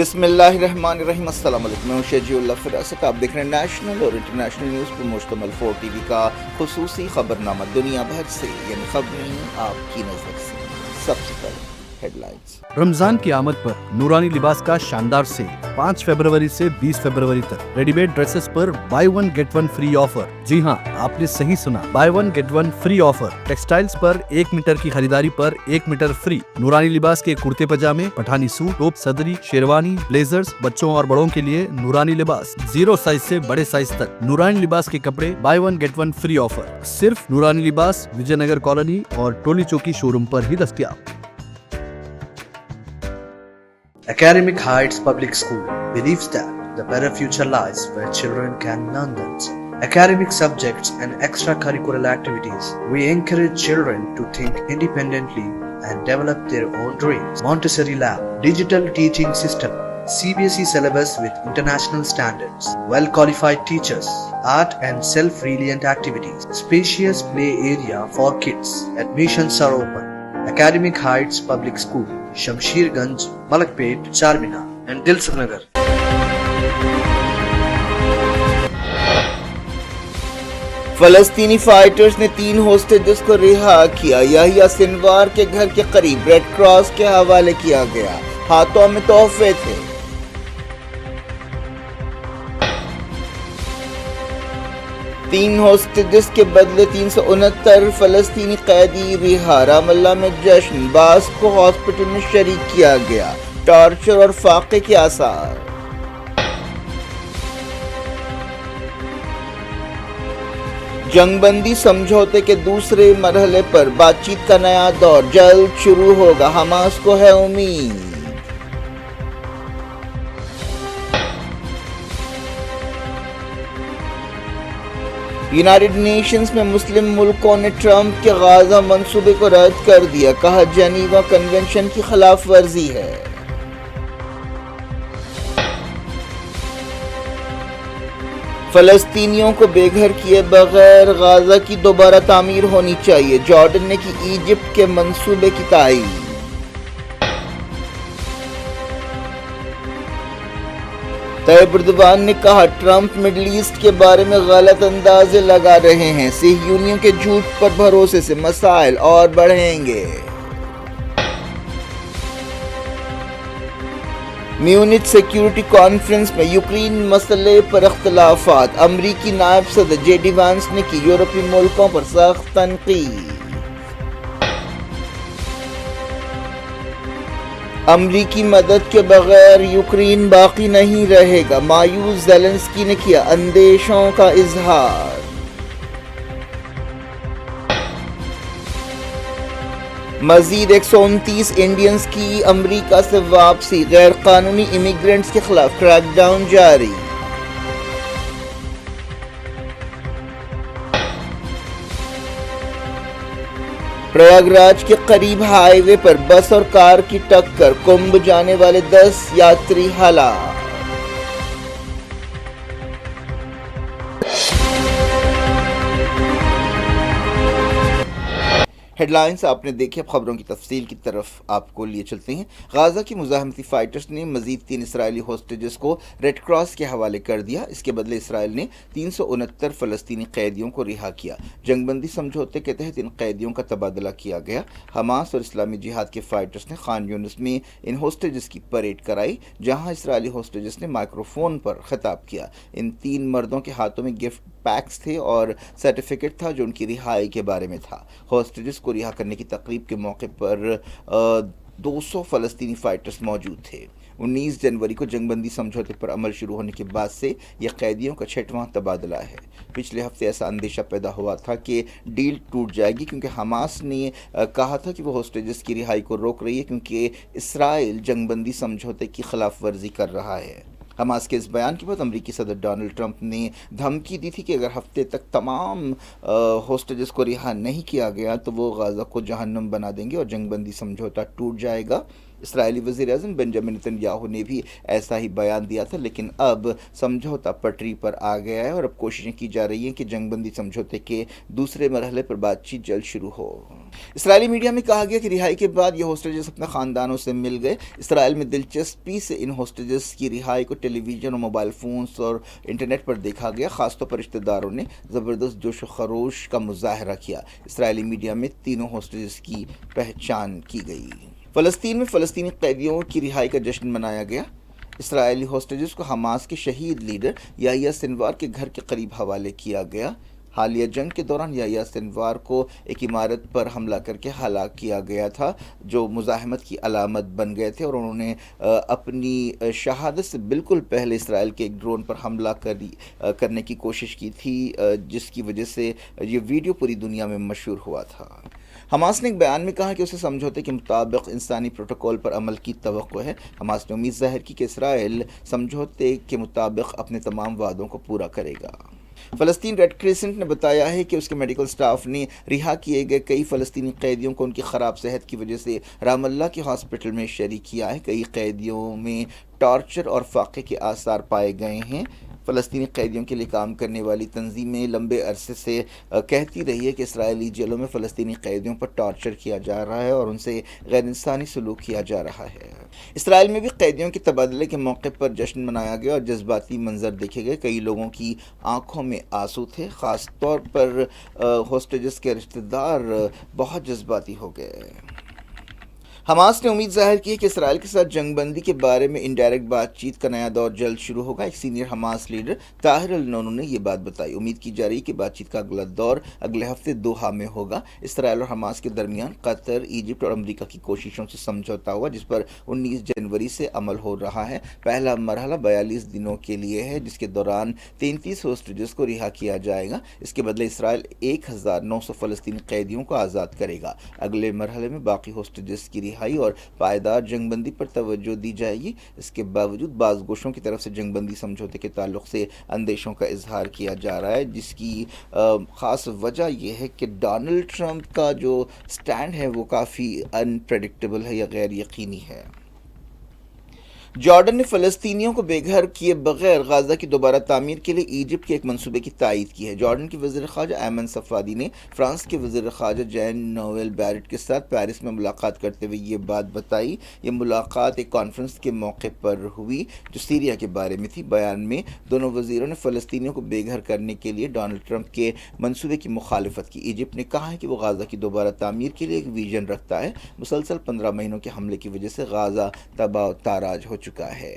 بسم اللہ الرحمن الرحیم۔ السلام علیکم، میں شجیع اللہ فراست۔ آپ دیکھ رہے ہیں نیشنل اور انٹرنیشنل نیوز پر مشتمل 4 ٹی وی کا خصوصی خبرنامہ دنیا بھر سے، یعنی خبریں آپ کی نظر سے۔ سب سے پہلے ہیڈ لائنز۔ رمضان کی آمد پر نورانی لباس کا شاندار سیل 5 فروری سے 20 فروری تک۔ ریڈی میڈ ڈریسز پر buy one get one free offer. جی ہاں، آپ نے صحیح سنا، buy one get one free offer. Textiles پر 1 میٹر کی خریداری پر 1 میٹر فری۔ نورانی لباس کے کرتے پجامے، پٹھانی سوٹ، ٹوپ، صدری، شیروانی، بلیزرز، بچوں اور بڑوں کے لیے نورانی لباس 0 سائز سے بڑے سائز تک۔ نورانی لباس کے کپڑے buy one get one free offer صرف نورانی لباس، وجے نگر کالونی اور ٹولی چوکی شو روم پر ہی دستیاب۔ Academic Heights Public School believes that the better future lies where children can learn them. Academic subjects and extracurricular activities. We encourage children to think independently and develop their own dreams. Montessori Lab, digital teaching system, CBSE syllabus with international standards, well-qualified teachers, art and self-reliant activities, spacious play area for kids. Admissions are open. Academic Heights Public School, Shamsher Ganj, Malakpet, Charminar and Dilsukh Nagar. فلسطینی fighters نے 3 ہوسٹیجز کو رہا کیا۔ یحییٰ سنوار کے گھر کے قریب ریڈ کراس کے حوالے کیا گیا، ہاتھوں میں تحفے تھے۔ تین ہوسٹیجز کے بدلے 369 فلسطینی قیدی رہا۔ رام اللہ میں جشن، بعض کو ہاسپٹل میں شریک کیا گیا۔ ٹارچر اور فاقے کے آثار۔ جنگ بندی سمجھوتے کے دوسرے مرحلے پر بات چیت کا نیا دور جلد شروع ہوگا، حماس کو ہے امید۔ یونائیٹڈ نیشنز میں مسلم ملکوں نے ٹرمپ کے غزہ منصوبے کو رد کر دیا، کہا جنیوا کنونشن کی خلاف ورزی ہے۔ فلسطینیوں کو بے گھر کیے بغیر غزہ کی دوبارہ تعمیر ہونی چاہیے، جارڈن نے کی ایجپٹ کے منصوبے کی تائید۔ طیب اردوان نے کہا ٹرمپ مڈل ایسٹ کے بارے میں غلط اندازے لگا رہے ہیں، صہیونیوں کے جھوٹ پر بھروسے سے مسائل اور بڑھیں گے۔ میونچ سیکیورٹی کانفرنس میں یوکرین مسئلے پر اختلافات، امریکی نائب صدر جے ڈی وانس نے کی یورپی ملکوں پر سخت تنقید۔ امریکی مدد کے بغیر یوکرین باقی نہیں رہے گا، مایوس زیلنسکی نے کیا اندیشوں کا اظہار۔ مزید 129 انڈینز کی امریکہ سے واپسی، غیر قانونی امیگرینٹس کے خلاف کریک ڈاؤن جاری۔ پریاگراج کے قریب ہائی وے پر بس اور کار کی ٹکر، کمبھ جانے والے 10 یاتری ہلاک۔ ہیڈ لائنز آپ نے دیکھے، اب خبروں کی تفصیل کی طرف آپ کو لیے چلتے ہیں۔ غزہ کی مزاحمتی فائٹرز نے مزید 3 اسرائیلی ہوسٹیجز کو ریڈ کراس کے حوالے کر دیا۔ اس کے بدلے اسرائیل نے 369 فلسطینی قیدیوں کو رہا کیا۔ جنگ بندی سمجھوتے کے تحت ان قیدیوں کا تبادلہ کیا گیا۔ حماس اور اسلامی جہاد کے فائٹرز نے خان یونس میں ان ہوسٹیجز کی پریڈ کرائی، جہاں اسرائیلی ہوسٹیجز نے مائکرو فون پر خطاب کیا۔ ان 3 مردوں کے ہاتھوں میں گفٹ پیکس تھے اور سرٹیفکیٹ تھا جو ان کی رہائی کے بارے میں تھا۔ ہوسٹیجز کو رہا کرنے کی تقریب کے موقع پر 200 فلسطینی فائٹرز موجود تھے۔ 19 جنوری کو جنگ بندی سمجھوتے پر عمل شروع ہونے کے بعد سے یہ قیدیوں کا 6واں تبادلہ ہے۔ پچھلے ہفتے ایسا اندیشہ پیدا ہوا تھا کہ ڈیل ٹوٹ جائے گی، کیونکہ حماس نے کہا تھا کہ وہ ہوسٹیجز کی رہائی کو روک رہی ہے کیونکہ اسرائیل جنگ بندی سمجھوتے کی خلاف ورزی کر رہا ہے۔ حماس کے اس بیان کے بعد امریکی صدر ڈونلڈ ٹرمپ نے دھمکی دی تھی کہ اگر ہفتے تک تمام ہوسٹیجز کو رہا نہیں کیا گیا تو وہ غزہ کو جہنم بنا دیں گے اور جنگ بندی سمجھوتا ٹوٹ جائے گا۔ اسرائیلی وزیر اعظم بنجامن نتنیاہو نے بھی ایسا ہی بیان دیا تھا، لیکن اب سمجھوتا پٹری پر آ گیا ہے اور اب کوششیں کی جا رہی ہیں کہ جنگ بندی سمجھوتے کے دوسرے مرحلے پر بات چیت جلد شروع ہو۔ اسرائیلی میڈیا میں کہا گیا کہ رہائی کے بعد یہ ہوسٹیجز اپنے خاندانوں سے مل گئے۔ اسرائیل میں دلچسپی سے ان ہوسٹیجز کی رہائی کو ٹیلی ویژن اور موبائل فونز اور انٹرنیٹ پر دیکھا گیا۔ خاص طور پر رشتہ داروں نے زبردست جوش و خروش کا مظاہرہ کیا۔ اسرائیلی میڈیا میں تینوں ہوسٹیجز کی پہچان کی گئی۔ فلسطین میں فلسطینی قیدیوں کی رہائی کا جشن منایا گیا۔ اسرائیلی ہوسٹیجز کو حماس کے شہید لیڈر یحییٰ سنوار کے گھر کے قریب حوالے کیا گیا۔ حالیہ جنگ کے دوران یحییٰ سنوار کو ایک عمارت پر حملہ کر کے ہلاک کیا گیا تھا، جو مزاحمت کی علامت بن گئے تھے، اور انہوں نے اپنی شہادت سے بالکل پہلے اسرائیل کے ایک ڈرون پر حملہ کرنے کی کوشش کی تھی، جس کی وجہ سے یہ ویڈیو پوری دنیا میں مشہور ہوا تھا۔ حماس نے ایک بیان میں کہا کہ اسے سمجھوتے کے مطابق انسانی پروٹوکول پر عمل کی توقع ہے۔ حماس نے امید ظاہر کی کہ اسرائیل سمجھوتے کے مطابق اپنے تمام وعدوں کو پورا کرے گا۔ فلسطین ریڈ کریسنٹ نے بتایا ہے کہ اس کے میڈیکل سٹاف نے رہا کیے گئے کئی فلسطینی قیدیوں کو ان کی خراب صحت کی وجہ سے رام اللہ کے ہاسپٹل میں شریک کیا ہے۔ کئی قیدیوں میں ٹارچر اور فاقے کے آثار پائے گئے ہیں۔ فلسطینی قیدیوں کے لیے کام کرنے والی تنظیمیں لمبے عرصے سے کہتی رہی ہے کہ اسرائیلی جیلوں میں فلسطینی قیدیوں پر ٹارچر کیا جا رہا ہے اور ان سے غیر انسانی سلوک کیا جا رہا ہے۔ اسرائیل میں بھی قیدیوں کے تبادلے کے موقع پر جشن منایا گیا اور جذباتی منظر دیکھے گئے۔ کئی لوگوں کی آنکھوں میں آنسو تھے، خاص طور پر ہوسٹیجز کے رشتہ دار بہت جذباتی ہو گئے۔ حماس نے امید ظاہر کی ہے کہ اسرائیل کے ساتھ جنگ بندی کے بارے میں انڈائریکٹ بات چیت کا نیا دور جلد شروع ہوگا۔ ایک سینئر حماس لیڈر طاہر النونو نے یہ بات بتائی۔ امید کی جا رہی ہے کہ بات چیت کا اگلا دور اگلے ہفتے دوحہ میں ہوگا۔ اسرائیل اور حماس کے درمیان قطر، ایجپٹ اور امریکہ کی کوششوں سے سمجھوتا ہوا، جس پر 19 جنوری سے عمل ہو رہا ہے۔ پہلا مرحلہ 42 دنوں کے لیے ہے، جس کے دوران 33 ہوسٹیجز کو رہا کیا جائے گا۔ اس کے بدلے اسرائیل 1900 فلسطینی قیدیوں کو آزاد کرے گا۔ اگلے مرحلے میں باقی ہوسٹیجز کی رہائی اور پائیدار جنگ بندی پر توجہ دی جائے گی۔ اس کے باوجود بعض گوشوں کی طرف سے جنگ بندی سمجھوتے کے تعلق سے اندیشوں کا اظہار کیا جا رہا ہے، جس کی خاص وجہ یہ ہے کہ ڈونلڈ ٹرمپ کا جو سٹینڈ ہے وہ کافی انپریڈکٹیبل ہے یا غیر یقینی ہے۔ جارڈن نے فلسطینیوں کو بے گھر کیے بغیر غزہ کی دوبارہ تعمیر کے لیے ایجپٹ کے ایک منصوبے کی تائید کی ہے۔ جارڈن کے وزیر خارجہ ایمن صفادی نے فرانس کے وزیر خارجہ جین نویل بیرٹ کے ساتھ پیرس میں ملاقات کرتے ہوئے یہ بات بتائی۔ یہ ملاقات ایک کانفرنس کے موقع پر ہوئی جو سیریا کے بارے میں تھی۔ بیان میں دونوں وزیروں نے فلسطینیوں کو بے گھر کرنے کے لیے ڈونلڈ ٹرمپ کے منصوبے کی مخالفت کی۔ ایجپٹ نے کہا ہے کہ وہ غزہ کی دوبارہ تعمیر کے لیے ایک ویژن رکھتا ہے۔ مسلسل 15 مہینوں کے حملے کی وجہ سے غزہ تباہ و تاراج ہو چکا ہے۔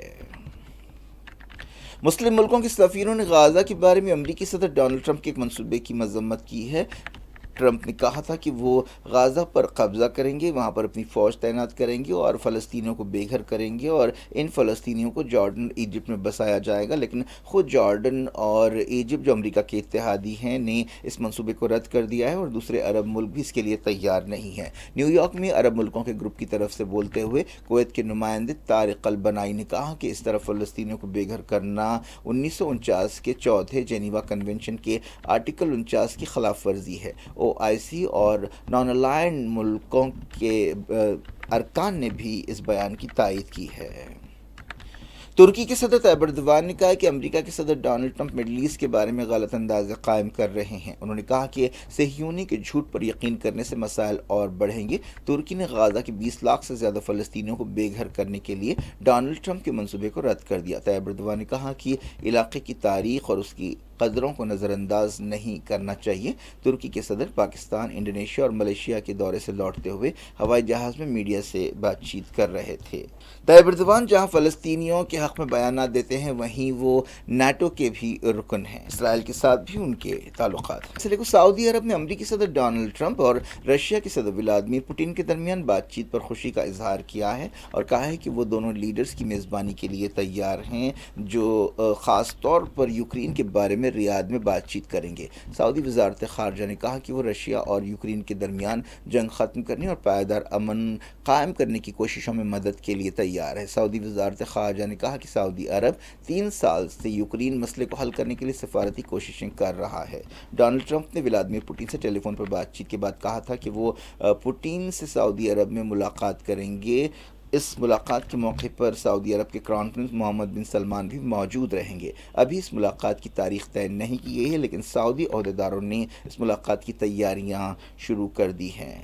مسلم ملکوں کے سفیروں نے غزہ کے بارے میں امریکی صدر ڈونلڈ ٹرمپ کے ایک منصوبے کی مذمت کی ہے۔ ٹرمپ نے کہا تھا کہ وہ غزہ پر قبضہ کریں گے، وہاں پر اپنی فوج تعینات کریں گے اور فلسطینیوں کو بے گھر کریں گے اور ان فلسطینیوں کو جارڈن ایجپٹ میں بسایا جائے گا، لیکن خود جارڈن اور ایجپٹ جو امریکہ کے اتحادی ہیں نے اس منصوبے کو رد کر دیا ہے اور دوسرے عرب ملک بھی اس کے لیے تیار نہیں ہیں۔ نیو یارک میں عرب ملکوں کے گروپ کی طرف سے بولتے ہوئے کویت کے نمائندے طارق البنائی نے کہا کہ اس طرح فلسطینیوں کو بے گھر کرنا 1949 کے چوتھے جنیوا کنونشن کے آرٹیکل 49 کی خلاف ورزی ہے۔ OIC اور نان الائنڈ ملکوں کے ارکان نے بھی اس بیان کی تائید کی ہے۔ ترکی کے صدر طیب اردوان نے کہا کہ امریکہ کے صدر ڈونلڈ ٹرمپ مڈل ایسٹ کے بارے میں غلط اندازے قائم کر رہے ہیں۔ انہوں نے کہا کہ صہیونی کے جھوٹ پر یقین کرنے سے مسائل اور بڑھیں گے۔ ترکی نے غزہ کے 20 لاکھ سے زیادہ فلسطینیوں کو بے گھر کرنے کے لیے ڈونلڈ ٹرمپ کے منصوبے کو رد کر دیا۔ طیب اردوان نے کہا کہ علاقے کی تاریخ اور اس کی قدروں کو نظر انداز نہیں کرنا چاہیے۔ ترکی کے صدر پاکستان، انڈونیشیا اور ملیشیا کے دورے سے لوٹتے ہوئے ہوائی جہاز میں میڈیا سے بات چیت کر رہے تھے۔ طیب اردوان جہاں فلسطینیوں کے حق میں بیانات دیتے ہیں، وہیں وہ نیٹو کے بھی رکن ہیں۔ اسرائیل کے ساتھ بھی ان کے تعلقات ہیں۔ مسئلے کو سعودی عرب نے امریکی صدر ڈونلڈ ٹرمپ اور رشیا کے صدر ولادیمیر پوٹن کے درمیان بات چیت پر خوشی کا اظہار کیا ہے اور کہا ہے کہ وہ دونوں لیڈرز کی میزبانی کے لیے تیار ہیں، جو خاص طور پر یوکرین کے بارے میں ریاض میں بات چیت کریں گے۔ سعودی وزارت خارجہ نے کہا کہ وہ رشیا اور یوکرین کے درمیان جنگ ختم کرنے اور پائیدار امن قائم کرنے کی کوششوں میں مدد کے لیے تیار ہے۔ سعودی وزارت خارجہ نے کہا کہ سعودی عرب 3 سال سے یوکرین مسئلے کو حل کرنے کے لیے سفارتی کوششیں کر رہا ہے۔ ڈونلڈ ٹرمپ نے ولادیمیر پوٹن سے ٹیلی فون پر بات چیت کے بعد کہا تھا کہ وہ پوٹن سے سعودی عرب میں ملاقات کریں گے اس ملاقات کے موقع پر سعودی عرب کے کراؤن پرنس محمد بن سلمان بھی موجود رہیں گے۔ ابھی اس ملاقات کی تاریخ طے نہیں کی گئی ہے، لیکن سعودی عہدیداروں نے اس ملاقات کی تیاریاں شروع کر دی ہیں۔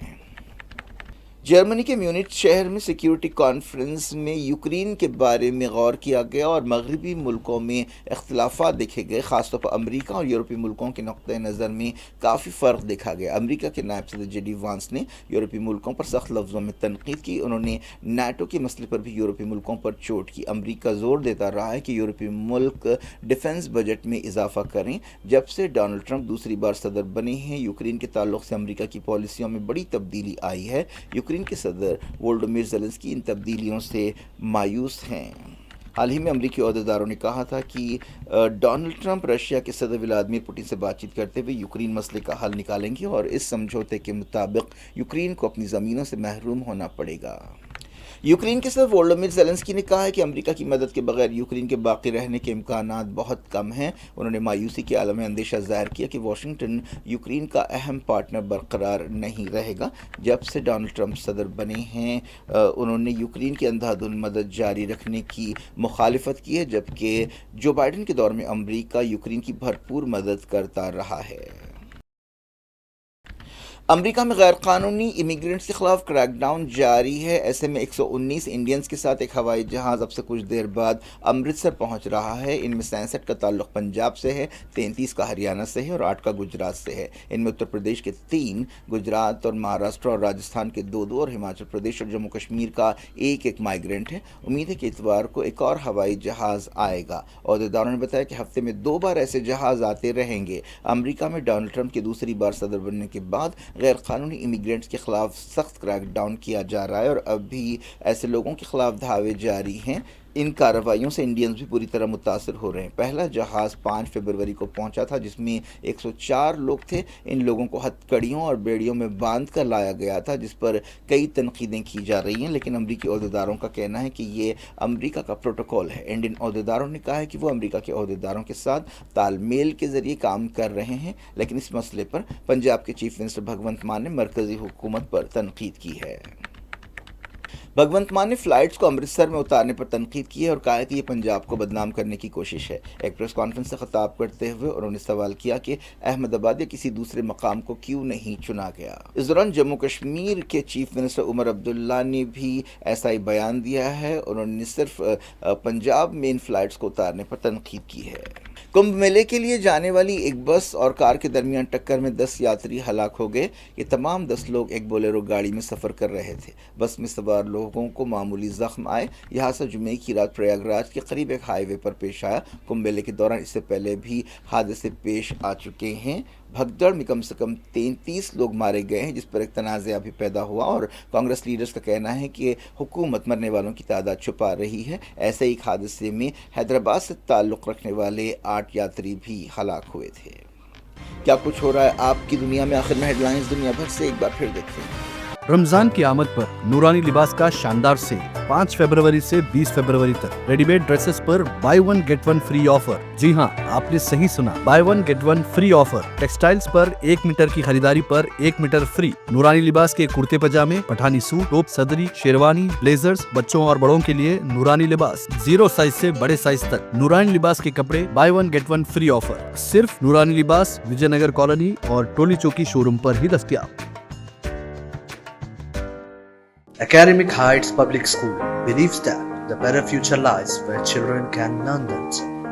جرمنی کے میونچ شہر میں سیکیورٹی کانفرنس میں یوکرین کے بارے میں غور کیا گیا اور مغربی ملکوں میں اختلافات دیکھے گئے، خاص طور پر امریکہ اور یورپی ملکوں کے نقطہ نظر میں کافی فرق دیکھا گیا۔ امریکہ کے نائب صدر جے ڈی وانس نے یورپی ملکوں پر سخت لفظوں میں تنقید کی۔ انہوں نے نیٹو کے مسئلے پر بھی یورپی ملکوں پر چوٹ کی۔ امریکہ زور دیتا رہا ہے کہ یورپی ملک ڈیفنس بجٹ میں اضافہ کریں۔ جب سے ڈونلڈ ٹرمپ دوسری بار صدر بنے ہیں، یوکرین کے تعلق سے امریکہ کی پالیسیوں میں بڑی تبدیلی آئی ہے۔ یوکرین کے صدر وولڈیمیر زیلنسکی ان تبدیلیوں سے مایوس ہیں۔ حال ہی میں امریکی عہدیداروں نے کہا تھا کہ ڈونلڈ ٹرمپ رشیا کے صدر ولادیمیر پوٹن سے بات چیت کرتے ہوئے یوکرین مسئلے کا حل نکالیں گے اور اس سمجھوتے کے مطابق یوکرین کو اپنی زمینوں سے محروم ہونا پڑے گا۔ یوکرین کے صدر وولڈیمیر زیلنسکی نے کہا ہے کہ امریکہ کی مدد کے بغیر یوکرین کے باقی رہنے کے امکانات بہت کم ہیں۔ انہوں نے مایوسی کے عالم میں اندیشہ ظاہر کیا کہ واشنگٹن یوکرین کا اہم پارٹنر برقرار نہیں رہے گا۔ جب سے ڈونلڈ ٹرمپ صدر بنے ہیں، انہوں نے یوکرین کی اندھا دھند مدد جاری رکھنے کی مخالفت کی ہے، جبکہ جو بائیڈن کے دور میں امریکہ یوکرین کی بھرپور مدد کرتا رہا ہے۔ امریکہ میں غیر قانونی امیگرنٹس کے خلاف کریک ڈاؤن جاری ہے۔ ایسے میں 119 انڈینز کے ساتھ ایک ہوائی جہاز اب سے کچھ دیر بعد امرتسر پہنچ رہا ہے۔ ان میں 67 کا تعلق پنجاب سے ہے، 33 کا ہریانہ سے ہے اور 8 کا گجرات سے ہے۔ ان میں اتر پردیش کے 3، گجرات اور مہاراشٹر اور راجستھان کے 2 اور ہماچل پردیش اور جموں کشمیر کا 1 مائیگرنٹ ہے۔ امید ہے کہ اتوار کو ایک اور ہوائی جہاز آئے گا۔ عہدیداروں نے بتایا کہ ہفتے میں 2 بار ایسے جہاز آتے رہیں گے۔ امریکہ میں ڈونلڈ ٹرمپ کے دوسری بار صدر بننے کے بعد غیر قانونی امیگرنٹس کے خلاف سخت کریک ڈاؤن کیا جا رہا ہے اور اب بھی ایسے لوگوں کے خلاف دھاوے جاری ہیں۔ ان کارروائیوں سے انڈینز بھی پوری طرح متاثر ہو رہے ہیں۔ پہلا جہاز 5 فروری کو پہنچا تھا، جس میں 104 لوگ تھے۔ ان لوگوں کو ہتھکڑیوں اور بیڑیوں میں باندھ کر لایا گیا تھا، جس پر کئی تنقیدیں کی جا رہی ہیں، لیکن امریکی عہدیداروں کا کہنا ہے کہ یہ امریکہ کا پروٹوکول ہے۔ انڈین عہدیداروں نے کہا ہے کہ وہ امریکہ کے عہدیداروں کے ساتھ تال میل کے ذریعے کام کر رہے ہیں، لیکن اس مسئلے پر پنجاب کے چیف منسٹر بھگونت مان نے مرکزی حکومت پر تنقید کی ہے۔ بھگونت مان نے فلائٹس کو امرتسر میں اتارنے پر تنقید کی ہے اور کہا ہے کہ یہ پنجاب کو بدنام کرنے کی کوشش ہے۔ ایک پریس کانفرنس سے خطاب کرتے ہوئے انہوں نے سوال کیا کہ احمد آباد یا کسی دوسرے مقام کو کیوں نہیں چنا گیا۔ اس دوران جموں کشمیر کے چیف منسٹر عمر عبداللہ نے بھی ایسا ہی بیان دیا ہے۔ انہوں نے صرف پنجاب میں ان فلائٹس کو اتارنے پر تنقید کی ہے۔ کمبھ میلے کے لیے جانے والی ایک بس اور کار کے درمیان ٹکر میں 10 یاتری ہلاک ہو گئے۔ یہ تمام 10 لوگ ایک بولیرو گاڑی میں سفر کر رہے تھے۔ بس میں سوار لوگوں کو معمولی زخم آئے۔ یہ حادثہ جمعے کی رات پریاگ راج کے قریب ایک ہائی وے پر پیش آیا۔ کمبھ میلے کے دوران اس سے پہلے بھی حادثے پیش آ چکے ہیں۔ بھگدڑ میں کم سے کم 33 لوگ مارے گئے ہیں، جس پر ایک تنازعہ بھی پیدا ہوا اور کانگریس لیڈرز کا کہنا ہے کہ حکومت مرنے والوں کی تعداد چھپا رہی ہے۔ ایسے ایک حادثے میں حیدرآباد سے تعلق رکھنے والے 8 یاتری بھی ہلاک ہوئے تھے۔ کیا کچھ ہو رہا ہے آپ کی دنیا میں؟ آخر میں ہیڈ لائنز دنیا بھر سے ایک بار پھر دیکھتے ہیں۔ رمضان کی آمد پر نورانی لباس کا شاندار سیل 5 فروری سے 20 فروری تک ریڈی میڈ ڈریسز پر بائی 1 گیٹ 1 فری آفر۔ جی ہاں، آپ نے صحیح سنا، buy 1 get 1 free offer. Textiles پر 1 میٹر کی خریداری پر 1 میٹر فری۔ نورانی لباس کے کرتے پجامے، پٹھانی سوٹ، ٹوپ، صدری، شیروانی، بلیزرز، بچوں اور بڑوں کے لیے نورانی لباس 0 سائز سے بڑے سائز تک۔ نورانی لباس کے کپڑے بائی 1 گیٹ 1 فری آفر صرف نورانی لباس، وجے نگر کالونی اور ٹولی چوکی شو روم پر ہی دستیاب۔ Academic Heights Public School believes that the better future lies where children can learn them.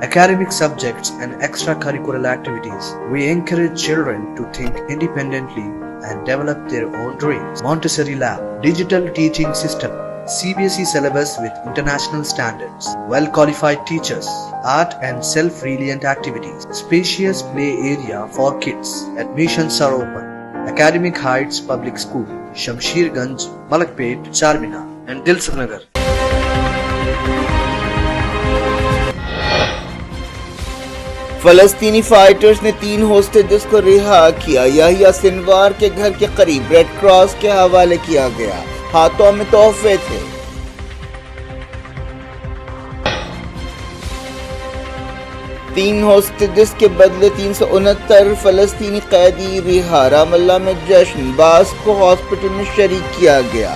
Academic subjects and extracurricular activities. We encourage children to think independently and develop their own dreams. Montessori Lab, digital teaching system, CBSE syllabus with international standards, well-qualified teachers, art and self-reliant activities, spacious play area for kids. Admissions are open. Academic Heights Public School, Shamsherganj, Malakpet, Charminar and Dilsukh Nagar. فلسطینی fighters نے 3 ہوسٹیجز کو رہا کیا۔ یحییٰ سنوار کے گھر کے قریب ریڈ کراس کے حوالے کیا گیا۔ ہاتھوں میں تحفے تھے۔ تین ہوسٹیجز کے بدلے 369 فلسطینی قیدی رہا۔ رام اللہ میں جشن، باس کو ہاسپٹل میں شریک کیا گیا۔